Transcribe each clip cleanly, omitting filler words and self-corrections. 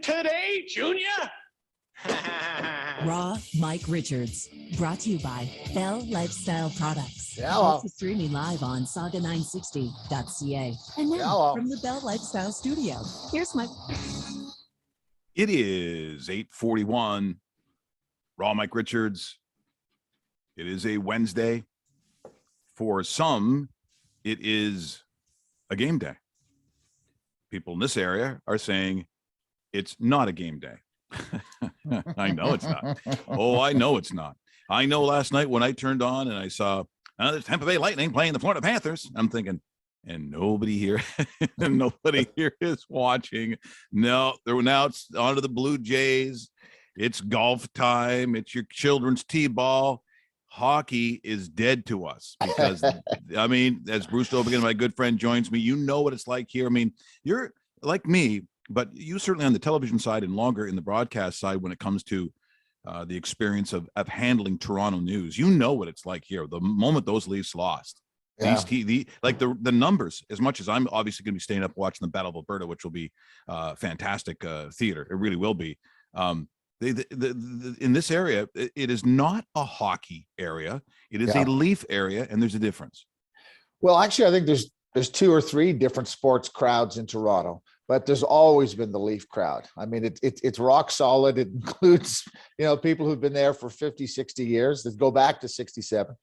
Today, Junior. Raw Mike Richards, brought to you by Bell Lifestyle Products. Hello. Also streaming live on sauga960.ca. And now from the Bell Lifestyle Studio, here's Mike. It is 8:41. Raw Mike Richards. It is a Wednesday. For some, it is a game day. People in this area are saying it's not a game day. I know it's not. Oh, I know it's not. I know last night when I turned on and I saw the Tampa Bay Lightning playing the Florida Panthers, I'm thinking, and nobody here, nobody here is watching. No, now it's on to the Blue Jays. It's golf time. It's your children's t-ball. Hockey is dead to us because, I mean, as Bruce Dowbiggin, my good friend, joins me, you know what it's like here. I mean, you're like me, but you certainly on the television side and longer in the broadcast side when it comes to the experience of handling Toronto news. You know what it's like here. The moment those Leafs lost, these TV, like the numbers, as much as I'm obviously going to be staying up watching the Battle of Alberta, which will be fantastic theater. It really will be. In this area, it is not a hockey area. It is a Leaf area, and there's a difference. Well, actually, I think there's two or three different sports crowds in Toronto, but there's always been the Leaf crowd. I mean, it's rock solid. It includes, people who've been there for 50, 60 years that go back to 67.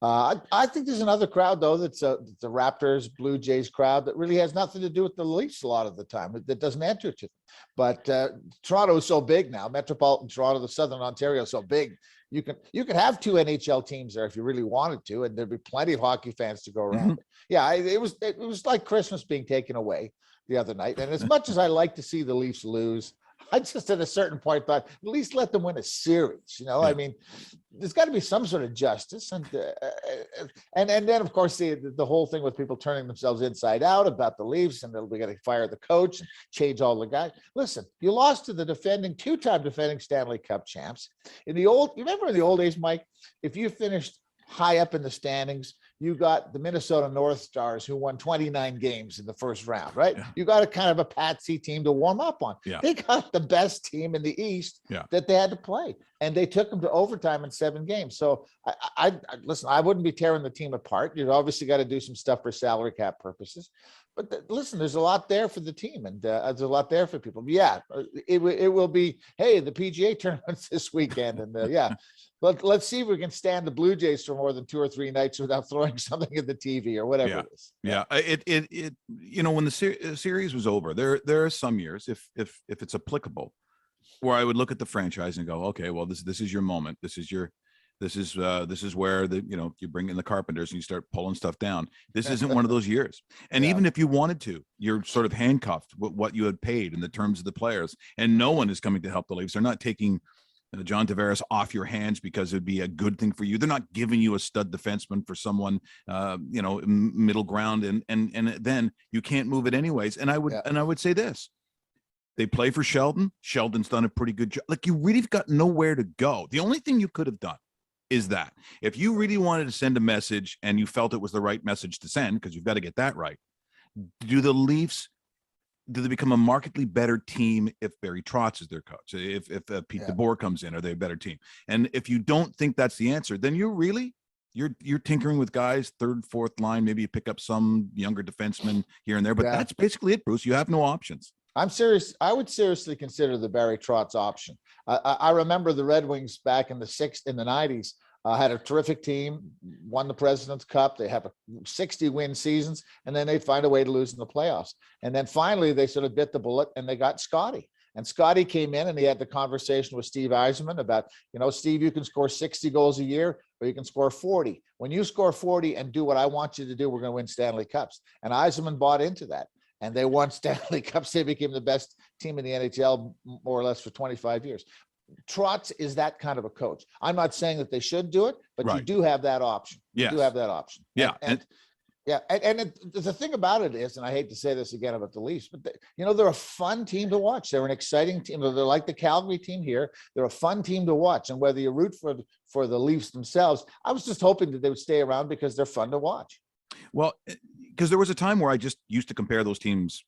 I think there's another crowd, though, that's the Raptors, Blue Jays crowd that really has nothing to do with the Leafs a lot of the time. That doesn't enter to them. But Toronto is so big now. Metropolitan Toronto, the Southern Ontario is so big. You could have two NHL teams there if you really wanted to, and there'd be plenty of hockey fans to go around. Mm-hmm. Yeah, it was like Christmas being taken away the other night. And as much as I like to see the Leafs lose, I just at a certain point thought, at least let them win a series. I mean, there's got to be some sort of justice, and then of course the whole thing with people turning themselves inside out about the Leafs, and we got to fire the coach and change all the guys. Listen, you lost to the two-time defending Stanley Cup champs. You remember in the old days, Mike, if you finished high up in the standings, you got the Minnesota North Stars, who won 29 games in the first round, right? Yeah. You got a kind of a patsy team to warm up on. Yeah. They got the best team in the East that they had to play, and they took them to overtime in 7 games. So I listen, I wouldn't be tearing the team apart. You've obviously got to do some stuff for salary cap purposes. But listen, there's a lot there for the team, and there's a lot there for people. Yeah, it will be, hey, the PGA tournament's this weekend, and But let's see if we can stand the Blue Jays for more than 2 or 3 nights without throwing something at the TV or whatever it is. Yeah. It when the series was over, there are some years, if it's applicable, where I would look at the franchise and go, okay, well, this is your moment. This is where you bring in the carpenters and you start pulling stuff down. This isn't one of those years. And even if you wanted to, you're sort of handcuffed with what you had paid in the terms of the players, and no one is coming to help the Leafs. They're not taking John Tavares off your hands because it'd be a good thing for you. They're not giving you a stud defenseman for someone, middle ground, and then you can't move it anyways. And I would say this: they play for Sheldon. Sheldon's done a pretty good job. Like, you really got nowhere to go. The only thing you could have done is that if you really wanted to send a message and you felt it was the right message to send, because you've got to get that right. Do they become a markedly better team if Barry Trotz is their coach? If Pete DeBoer comes in, are they a better team? And if you don't think that's the answer, then you're tinkering with guys, 3rd, 4th line. Maybe you pick up some younger defenseman here and there, but that's basically it, Bruce. You have no options. I'm serious. I would seriously consider the Barry Trotz option. I remember the Red Wings back in the 90s. Had a terrific team, won the President's Cup. They have 60-win seasons, and then they'd find a way to lose in the playoffs. And then finally, they sort of bit the bullet, and they got Scotty. And Scotty came in, and he had the conversation with Steve Yzerman about, Steve, you can score 60 goals a year, or you can score 40. When you score 40 and do what I want you to do, we're going to win Stanley Cups. And Yzerman bought into that. And they won Stanley Cups. They became the best team in the NHL more or less for 25 years. Trotz is that kind of a coach. I'm not saying that they should do it, but you do have that option. You do have that option. Yeah. And the thing about it is, and I hate to say this again about the Leafs, but they're a fun team to watch. They're an exciting team. They're like the Calgary team here. They're a fun team to watch. And whether you root for the Leafs themselves, I was just hoping that they would stay around because they're fun to watch. Well, because there was a time where I just used to compare those teams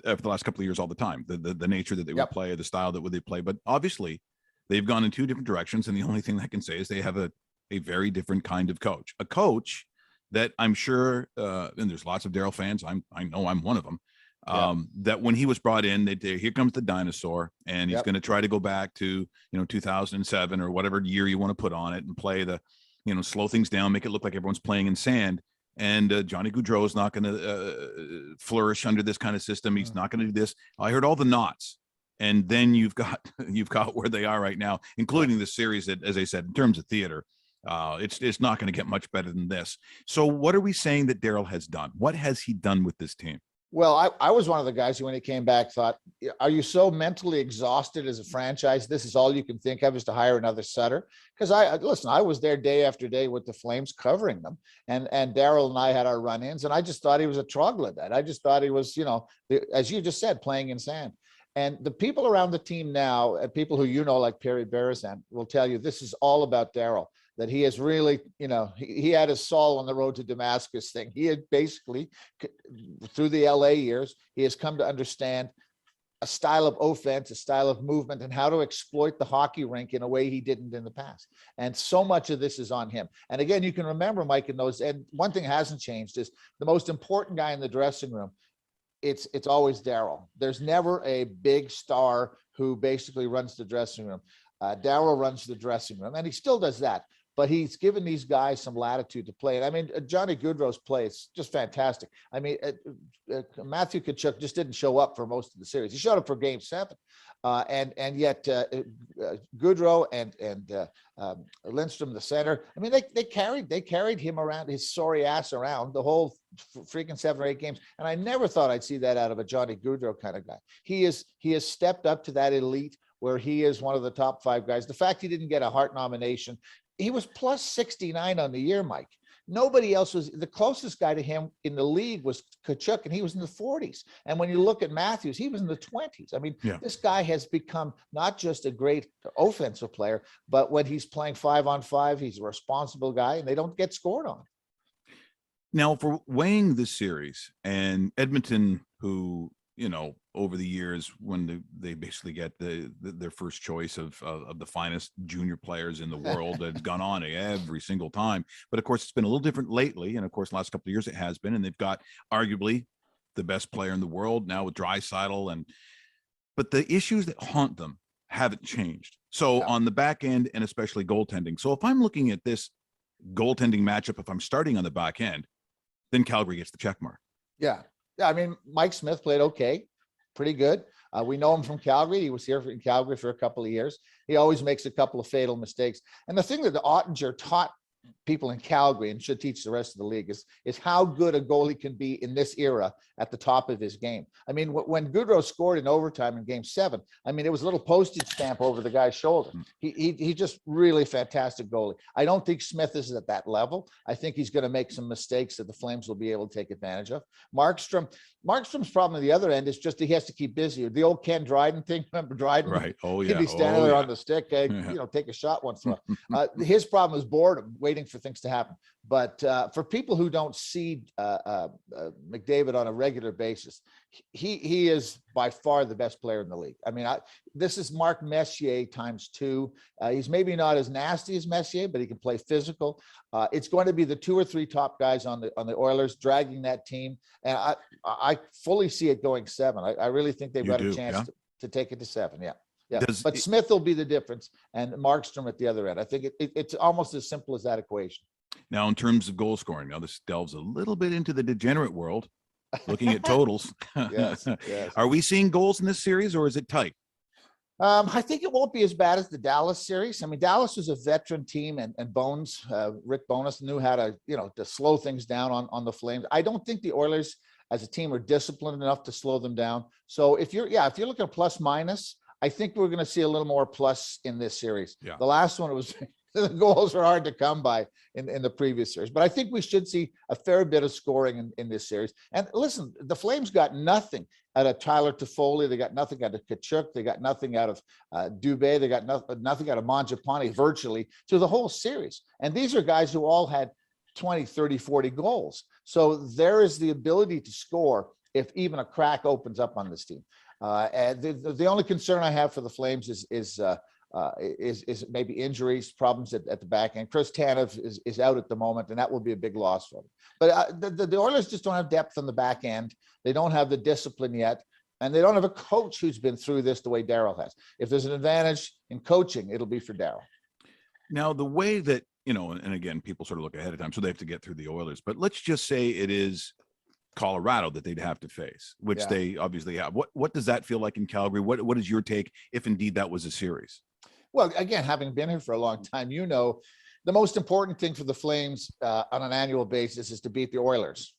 for the last couple of years all the time, the nature that they would play, the style that would they play. But obviously they've gone in two different directions. And the only thing I can say is they have a very different kind of coach, a coach that I'm sure, and there's lots of Darryl fans. I know I'm one of them. That when he was brought in, here comes the dinosaur, and he's going to try to go back to 2007 or whatever year you want to put on it, and play the slow things down, make it look like everyone's playing in sand. And Johnny Gaudreau is not going to flourish under this kind of system. He's not going to do this. I heard all the knots, and then you've got where they are right now, including this series that, as I said, in terms of theater, it's not going to get much better than this. So what are we saying that Darryl has done? What has he done with this team? Well, I was one of the guys who, when he came back, thought, are you so mentally exhausted as a franchise? This is all you can think of, is to hire another Sutter? Because I was there day after day with the Flames covering them. And Darryl and I had our run-ins, and I just thought he was a troglodyte. I just thought he was, as you just said, playing in sand. And the people around the team now, people who like Perry Berezan, will tell you this is all about Darryl. That he has really, he had his Saul on the road to Damascus thing. He had basically, through the LA years, he has come to understand a style of offense, a style of movement, and how to exploit the hockey rink in a way he didn't in the past. And so much of this is on him. And again, you can remember, Mike, in those, and one thing hasn't changed is the most important guy in the dressing room. It's always Darryl. There's never a big star who basically runs the dressing room. Darryl runs the dressing room, and he still does that. But he's given these guys some latitude to play. And I mean, Johnny Gaudreau's play is just fantastic. I mean, Matthew Tkachuk just didn't show up for most of the series. He showed up for Game 7. And yet Gaudreau and Lindstrom, the center, I mean, they carried him around, his sorry ass around the whole freaking 7 or 8 games. And I never thought I'd see that out of a Johnny Gaudreau kind of guy. He has stepped up to that elite where he is one of the top 5 guys. The fact he didn't get a Hart nomination, he was plus 69 on the year, Mike. Nobody else was. The closest guy to him in the league was Tkachuk, and he was in the 40s. And when you look at Matthews, he was in the 20s. I mean, This guy has become not just a great offensive player, but when he's playing 5-on-5, he's a responsible guy, and they don't get scored on. Now, for weighing this series, and Edmonton, who over the years, when they basically get their first choice of the finest junior players in the world, that's gone on every single time. But of course, it's been a little different lately. And of course, last couple of years it has been, and they've got arguably the best player in the world now with Draisaitl. But the issues that haunt them haven't changed. So on the back end, and especially goaltending. So if I'm looking at this goaltending matchup, if I'm starting on the back end, then Calgary gets the check mark. Yeah. I mean, Mike Smith played okay, pretty good. We know him from Calgary. He was here in Calgary for a couple of years. He always makes a couple of fatal mistakes. And the thing that the Ottinger taught people in Calgary and should teach the rest of the league is how good a goalie can be in this era at the top of his game. I mean, when Gaudreau scored in overtime in Game 7, I mean, it was a little postage stamp over the guy's shoulder. He just really fantastic goalie. I don't think Smith is at that level. I think he's going to make some mistakes that the Flames will be able to take advantage of. Markstrom's problem at the other end is just he has to keep busy. The old Ken Dryden thing, remember Dryden? Right. Oh, yeah. He'd be standing there on the stick, take a shot once in a while. His problem is boredom, waiting for things to happen. But for people who don't see McDavid on a regular basis, he is by far the best player in the league. I mean, this is Mark Messier times 2. He's maybe not as nasty as Messier, but he can play physical. It's going to be the 2 or 3 top guys on the Oilers dragging that team, and I fully see it going 7. I really think they've got a chance to take it to 7. Yeah. But Smith will be the difference, and Markstrom at the other end. I think it's almost as simple as that equation. Now, in terms of goal scoring, now this delves a little bit into the degenerate world, looking at totals. Yes. Are we seeing goals in this series, or is it tight? I think it won't be as bad as the Dallas series. I mean, Dallas was a veteran team, and Bones, Rick Bowness, knew how to, to slow things down on the Flames. I don't think the Oilers as a team are disciplined enough to slow them down. So if you're looking at plus minus, I think we're going to see a little more plus in this series. Yeah. The last one was the goals were hard to come by in the previous series, but I think we should see a fair bit of scoring in this series. And listen, the Flames got nothing out of Tyler Toffoli. They got nothing out of Tkachuk. They got nothing out of Dubé. They got nothing out of Mangiapane virtually through the whole series. And these are guys who all had 20, 30, 40 goals. So there is the ability to score if even a crack opens up on this team. And the only concern I have for the Flames is maybe injuries, problems at the back end. Chris Tanev is out at the moment, and that will be a big loss for them. But the Oilers just don't have depth on the back end. They don't have the discipline yet, and they don't have a coach who's been through this the way Darryl has. If there's an advantage in coaching, it'll be for Darryl. Now, the way that, and again, people sort of look ahead of time, so they have to get through the Oilers. But let's just say it is Colorado that they'd have to face, which they obviously have. What does that feel like in Calgary? What is your take, if indeed that was a series? Well, again, having been here for a long time, the most important thing for the Flames on an annual basis is to beat the Oilers.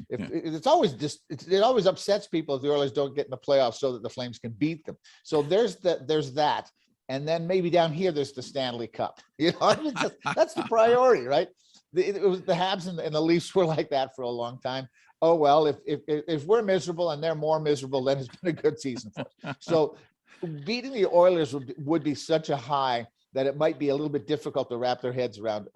It always upsets people if the Oilers don't get in the playoffs so that the Flames can beat them. So there's that. And then maybe down here, there's the Stanley Cup. That's the priority, right? It was the Habs and the Leafs were like that for a long time. Oh, well, if we're miserable and they're more miserable, then it's been a good season for us. So beating the Oilers would be such a high that it might be a little bit difficult to wrap their heads around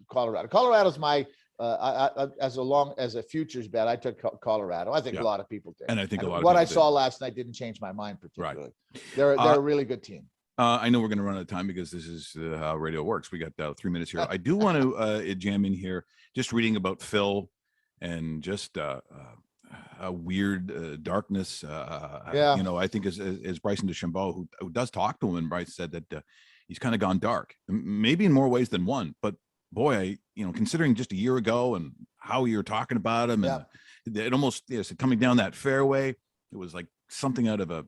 Colorado. Colorado's my as a futures bet, I took Colorado. I think a lot of people did. And I think a lot of what people I saw last night didn't change my mind particularly. Right. They're a really good team. I know we're going to run out of time because this is how radio works. We got 3 minutes here. I do want to jam in here, just reading about Phil and just a weird darkness. I think as Bryson DeChambeau, who does talk to him, and Bryce said that he's kind of gone dark, maybe in more ways than one. But boy, considering just a year ago and how you're talking about him, and it almost coming down that fairway, it was like something out of a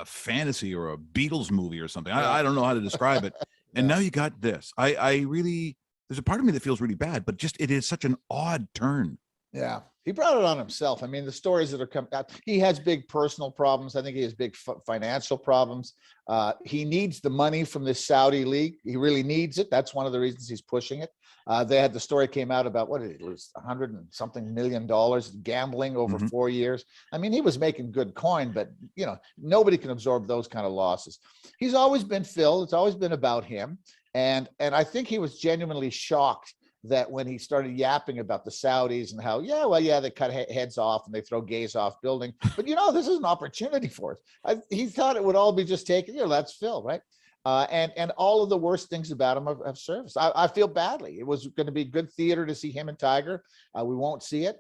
fantasy or a Beatles movie or something. I don't know how to describe it. And now you got this. I really, there's a part of me that feels really bad, but just it is such an odd turn. Yeah, he brought it on himself. I mean, the stories that are coming out, he has big personal problems. I think he has big financial problems. He needs the money from this Saudi league. He really needs it. That's one of the reasons he's pushing it. They had the story came out about what did he lose, $100 and something million gambling over 4 years. I mean, he was making good coin, but nobody can absorb those kind of losses. He's always been Phil. It's always been about him. And I think he was genuinely shocked that when he started yapping about the Saudis and how, they cut heads off and they throw gays off building. But, this is an opportunity for us. He thought it would all be just taken. That's Phil, right? And all of the worst things about him have surfaced. I feel badly. It was going to be good theater to see him and Tiger. We won't see it.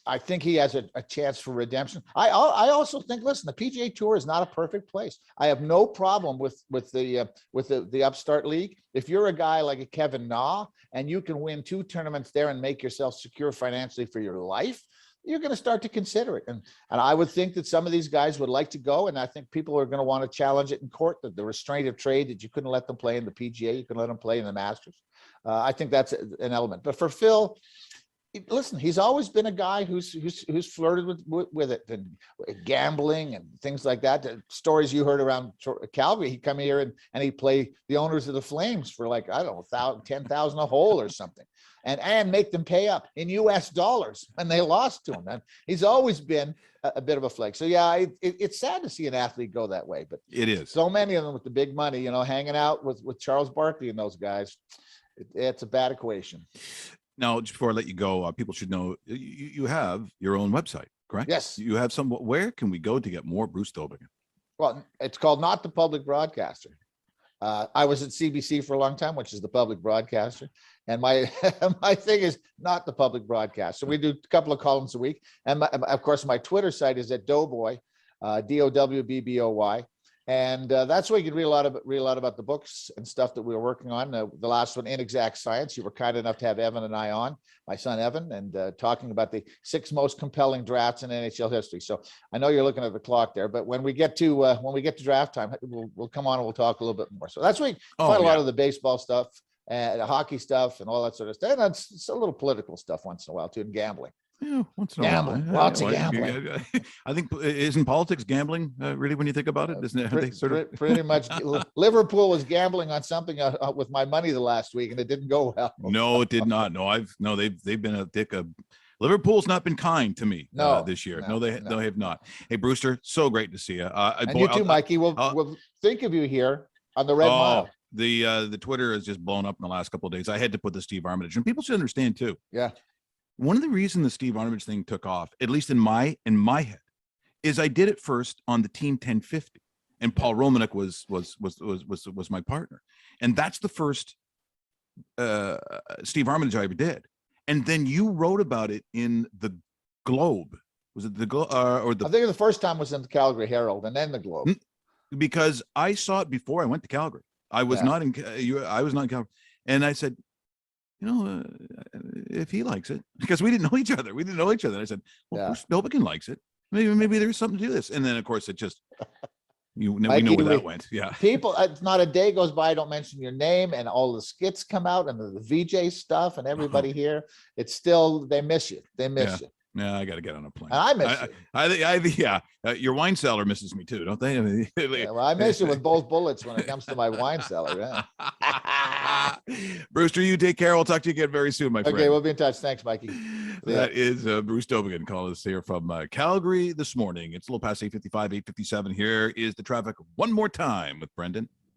I think he has a chance for redemption. I also think, listen, the PGA Tour is not a perfect place. I have no problem with the upstart league. If you're a guy like a Kevin Na and you can win 2 tournaments there and make yourself secure financially for your life, you're going to start to consider it. And I would think that some of these guys would like to go. And I think people are going to want to challenge it in court, that the restraint of trade, that you couldn't let them play in the PGA, you can let them play in the Masters. I think that's an element. But for Phil, listen, he's always been a guy who's flirted with it, and gambling and things like that. The stories you heard around Calgary, he'd come here and he'd play the owners of the Flames for like, I don't know, $10,000 a hole or something, and make them pay up in US dollars, and they lost to him. And he's always been a bit of a flake. So it's sad to see an athlete go that way, but it is so many of them with the big money, hanging out with Charles Barkley and those guys. It's a bad equation. Now, just before I let you go, people should know you have your own website, correct? Yes. You have some. Where can we go to get more Bruce Dowbiggin? Well, it's called Not the Public Broadcaster. I was at CBC for a long time, which is the public broadcaster. And my thing is Not the Public Broadcaster. We do a couple of columns a week. And of course, my Twitter site is at Doughboy, DOWBBOY. And that's where you can read a lot about the books and stuff that we were working on. The last one, Inexact Science, you were kind enough to have Evan and I on, my son Evan, and talking about the 6 most compelling drafts in NHL history. So I know you're looking at the clock there, but when we get to draft time, we'll come on and we'll talk a little bit more. So that's where you find a lot of the baseball stuff and the hockey stuff and all that sort of stuff. And it's a little political stuff once in a while too, and gambling. Yeah, once in a gambling, while. Lots of gambling. I think isn't politics gambling really when you think about it? Isn't it? Pretty much. Liverpool was gambling on something with my money the last week, and it didn't go well. No, it did not. No, they've been a dick. Liverpool's not been kind to me this year. No, they have not. Hey, Brewster, so great to see you. And you too, Mikey. We'll think of you here on the Red Mile. The Twitter has just blown up in the last couple of days. I had to put the Steve Armitage, and people should understand too. Yeah. One of the reasons the Steve Armitage thing took off, at least in my head, is I did it first on the Team 1050, and Paul Romanek was my partner, and that's the first Steve Armitage I ever did. And then you wrote about it in the Globe. Was it the Globe or the? I think the first time was in the Calgary Herald, and then the Globe. Because I saw it before I went to Calgary. I was not in Calgary, and I said, if he likes it, because we didn't know each other. I said, well, Bruce Dowbiggin likes it. Maybe there's something to this. And then of course it just, we know where that went. Yeah. People, it's not a day goes by I don't mention your name, and all the skits come out and the VJ stuff and everybody here. It's still, they miss you. They miss you. Yeah, I got to get on a plane. And I miss you. Your wine cellar misses me too, don't they? Well, I miss you with both bullets when it comes to my wine cellar. Yeah. Brewster, you take care. We'll talk to you again very soon, my friend. Okay, we'll be in touch. Thanks, Mikey. That is Bruce Dowbiggin calling us here from Calgary this morning. It's a little past 8:55, 8:57. Here is the traffic one more time with Brendan.